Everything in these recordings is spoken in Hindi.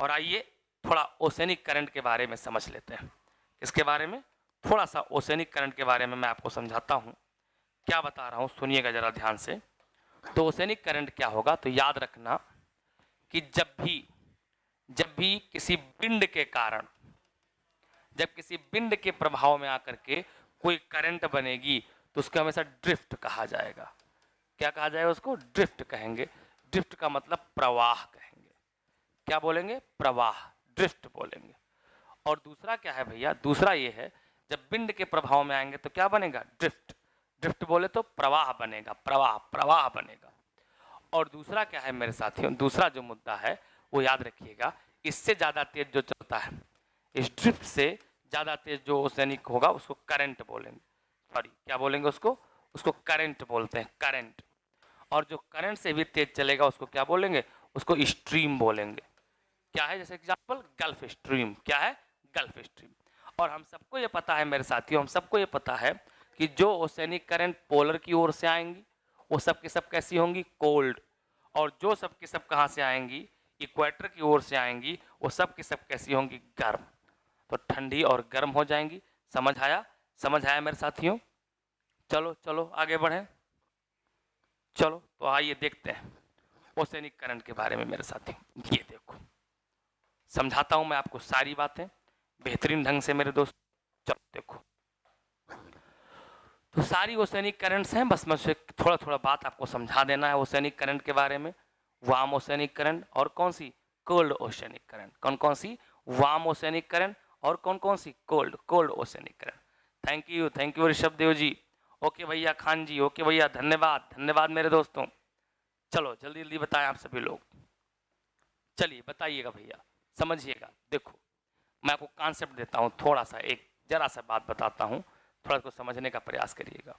और आइए थोड़ा ओशनिक करंट के बारे में समझ लेते हैं। इसके बारे में थोड़ा सा ओशनिक करंट के बारे में मैं आपको समझाता हूँ। क्या बता रहा हूँ सुनिएगा ज़रा ध्यान से। तो ओशनिक करंट क्या होगा, तो याद रखना कि जब भी किसी विंड के कारण, जब किसी विंड के प्रभाव में आकर के कोई करंट बनेगी तो उसको हमेशा ड्रिफ्ट कहा जाएगा। क्या कहा जाएगा? उसको ड्रिफ्ट कहेंगे। ड्रिफ्ट का मतलब प्रवाह कहेंगे। क्या बोलेंगे? प्रवाह, ड्रिफ्ट बोलेंगे। और दूसरा क्या है भैया? दूसरा ये है जब विंड के प्रभाव में आएंगे तो क्या बनेगा? ड्रिफ्ट। ड्रिफ्ट बोले तो प्रवाह बनेगा, प्रवाह, प्रवाह बनेगा। और दूसरा क्या है मेरे साथियों? दूसरा जो मुद्दा है वो याद रखिएगा, इससे ज़्यादा तेज जो चलता है, इस ड्रिफ्ट से ज़्यादा तेज जो ओशनिक होगा उसको करंट बोलेंगे। सॉरी, क्या बोलेंगे उसको? उसको करंट बोलते हैं, करंट। और जो करंट से भी तेज चलेगा उसको क्या बोलेंगे? उसको स्ट्रीम बोलेंगे। क्या है? जैसे एग्जांपल गल्फ स्ट्रीम। क्या है? Gulf stream. और हम सबको ये पता है मेरे साथियों, हम सबको ये पता है कि जो ओशनिक करंट पोलर की ओर से आएंगी वो सब की सब कैसी होंगी? कोल्ड। और जो सब की सब कहाँ से आएंगी? इक्वेटर की ओर से आएंगी, वो सब की सब कैसी होंगी? गर्म। तो ठंडी और गर्म हो जाएंगी। समझ आया? समझ आया मेरे साथियों? चलो चलो आगे बढ़ें। चलो तो आइए देखते हैं ओशनिक करंट के बारे में मेरे साथियों। ये देखो, समझाता हूं मैं आपको सारी बातें बेहतरीन ढंग से मेरे दोस्त। चलो देखो, तो सारी ओशनिक करंट्स हैं, बस मुझे थोड़ा थोड़ा बात आपको समझा देना है ओशनिक करंट के बारे में। वार्म ओशनिक करंट और कौन सी? Cold oceanic current. कौन कौन सी? वार्म ओशनिक करंट और कौन कौन सी? Cold oceanic current. Thank you Rishabh Dev ji. Okay भैया खान जी, ओके भैया, धन्यवाद धन्यवाद मेरे दोस्तों। चलो जल्दी जल्दी बताएं आप सभी लोग। चलिए बताइएगा भैया, समझिएगा। देखो मैं आपको कॉन्सेप्ट देता हूं, थोड़ा सा एक जरा सा बात बताता हूं, थोड़ा इसको समझने का प्रयास करिएगा।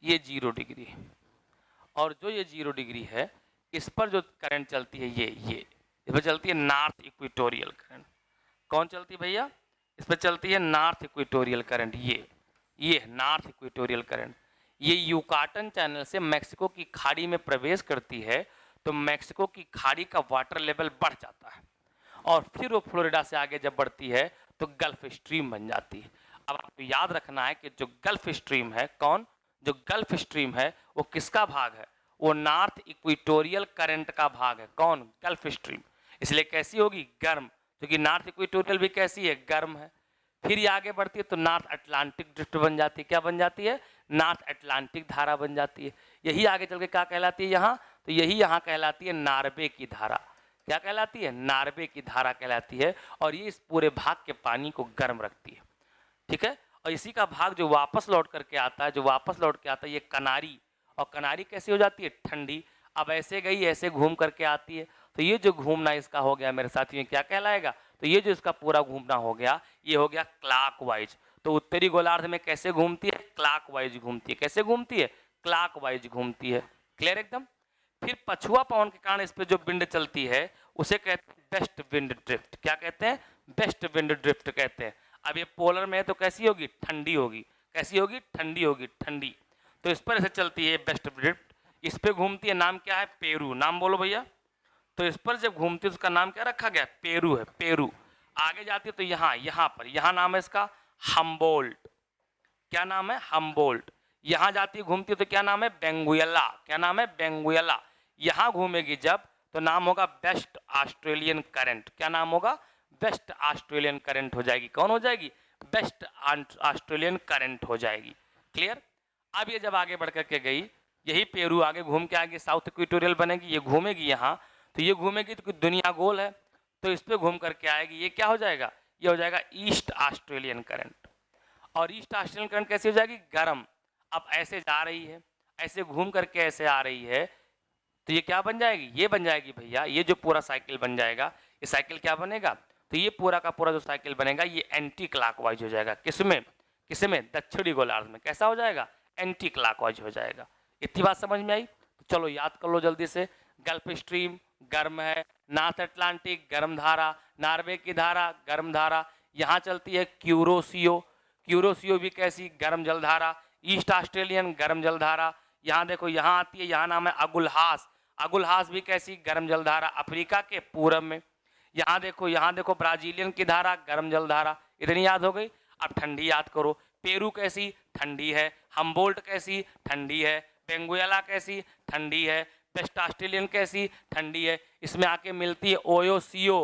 ये 0 डिग्री और जो ये 0 डिग्री है इस पर जो करंट चलती है ये इस पर चलती है नॉर्थ इक्वेटोरियल करंट। कौन चलती है भैया? इस पर चलती है नॉर्थ इक्वेटोरियल करंट। ये नॉर्थ इक्वेटोरियल करंट ये यूकाटन चैनल से मैक्सिको की खाड़ी में प्रवेश करती है तो मैक्सिको की खाड़ी का वाटर लेवल बढ़ जाता है और फिर वो फ्लोरिडा से आगे जब बढ़ती है तो गल्फ स्ट्रीम बन जाती है। अब आपको याद रखना है कि जो गल्फ स्ट्रीम है, कौन? जो गल्फ स्ट्रीम है वो किसका भाग है? वो नॉर्थ इक्वेटोरियल करंट का भाग है। कौन? Gulf stream. इसलिए कैसी होगी? गर्म, क्योंकि नॉर्थ इक्वेटोरियल भी कैसी है? गर्म है। फिर ये आगे बढ़ती है तो नॉर्थ अटलांटिक ड्रिफ्ट बन जाती है। क्या बन जाती है? नॉर्थ अटलांटिक धारा बन जाती है। यही आगे चल के क्या कहलाती है यहाँ? तो यही यहाँ कहलाती है नार्वे की धारा। क्या कहलाती है? नार्वे की धारा कहलाती है। और ये इस पूरे भाग के पानी को गर्म रखती है। ठीक है। और इसी का भाग जो वापस लौट करके आता है, जो वापस लौट के आता है, ये कनारी। और कनारी कैसी हो जाती है? ठंडी। अब ऐसे गई ऐसे घूम करके आती है, तो ये जो घूमना इसका हो गया मेरे साथियों, क्या कहलाएगा? तो ये जो इसका पूरा घूमना हो गया ये हो गया क्लॉकवाइज। तो उत्तरी गोलार्ध में कैसे घूमती है? क्लॉकवाइज घूमती है। कैसे घूमती है? क्लॉकवाइज घूमती है। क्लियर एकदम? फिर पछुआ पवन के कारण इस पे जो विंड चलती है उसे कहते हैं वेस्ट विंड ड्रिफ्ट। क्या कहते हैं? वेस्ट विंड ड्रिफ्ट कहते हैं। अब ये पोलर में है तो कैसी होगी? ठंडी होगी। कैसी होगी? ठंडी होगी, ठंडी। तो इस पर ऐसे चलती है वेस्ट ड्रिफ्ट, इस पे घूमती है। नाम क्या है? पेरू। नाम बोलो भैया। तो इस पर जब घूमती है उसका नाम क्या रखा गया? पेरू है, पेरू। आगे जाती है तो यहाँ पर नाम है इसका हम्बोल्ट। क्या नाम है? हम्बोल्ट। यहाँ जाती है घूमती है तो क्या नाम है? बेंगुएला। क्या नाम है? बेंगुएला। यहाँ घूमेगी जब तो नाम होगा वेस्ट ऑस्ट्रेलियन करंट। क्या नाम होगा? वेस्ट ऑस्ट्रेलियन करंट हो जाएगी। कौन हो जाएगी? वेस्ट ऑस्ट्रेलियन करंट हो जाएगी। क्लियर? अब ये जब आगे बढ़ करके गई, यही पेरू आगे घूम के आगे साउथ इक्वेटोरियल बनेगी, ये घूमेगी यहाँ, तो ये घूमेगी तो दुनिया गोल है तो इस पर घूम करके आएगी, ये क्या हो जाएगा? ये हो जाएगा ईस्ट ऑस्ट्रेलियन करंट। और ईस्ट ऑस्ट्रेलियन करंट कैसी हो जाएगी? गर्म। अब ऐसे जा रही है, ऐसे घूम करके ऐसे आ रही है, तो ये क्या बन जाएगी? ये बन जाएगी भैया, ये जो पूरा साइकिल बन जाएगा, ये साइकिल क्या बनेगा? तो ये पूरा का पूरा जो साइकिल बनेगा ये एंटी क्लॉकवाइज हो जाएगा। किसमें? किसमें? दक्षिणी गोलार्ध में। कैसा हो जाएगा? एंटी क्लॉकवाइज हो जाएगा। इतनी बात समझ में आई? तो चलो याद कर लो जल्दी से। गल्फ स्ट्रीम गर्म है, नॉर्थ अटलांटिक गर्म धारा, नार्वे की धारा गर्म धारा, यहाँ चलती है क्यूरोसियो। क्यूरोसियो भी कैसी? गर्म जलधारा। ईस्ट ऑस्ट्रेलियन गर्म जलधारा, यहाँ देखो यहाँ आती है, यहाँ नाम है अगुलहास। अगुलहास भी कैसी, गर्म जलधारा, अफ्रीका के पूरब में। यहाँ देखो ब्राजीलियन की धारा, गर्म जलधारा। इतनी याद हो गई। अब ठंडी याद करो। पेरू कैसी, ठंडी है। हम्बोल्ट कैसी, ठंडी है। वेनेजुएला कैसी, ठंडी है। वेस्ट ऑस्ट्रेलियन कैसी, ठंडी है। इसमें आके मिलती है ओयोसियो।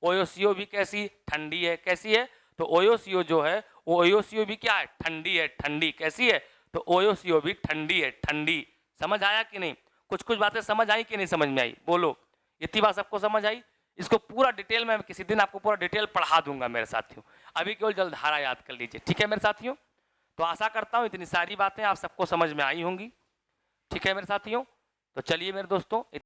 ओयोसियो भी कैसी, ठंडी है। कैसी है, तो ओयोसियो जो है, ओयोसियो भी क्या है, ठंडी है। ठंडी कैसी है, तो ओयोसियो भी ठंडी है। ठंडी। समझ आया कि नहीं? कुछ कुछ बातें समझ आई कि नहीं समझ में आई, बोलो। इतनी बात सबको समझ आई? इसको पूरा डिटेल में किसी दिन आपको पूरा डिटेल पढ़ा दूंगा मेरे साथियों। अभी केवल जलधारा याद कर लीजिए, ठीक है मेरे साथियों? तो आशा करता हूँ इतनी सारी बातें आप सबको समझ में आई होंगी। ठीक है मेरे साथियों? तो चलिए मेरे दोस्तों,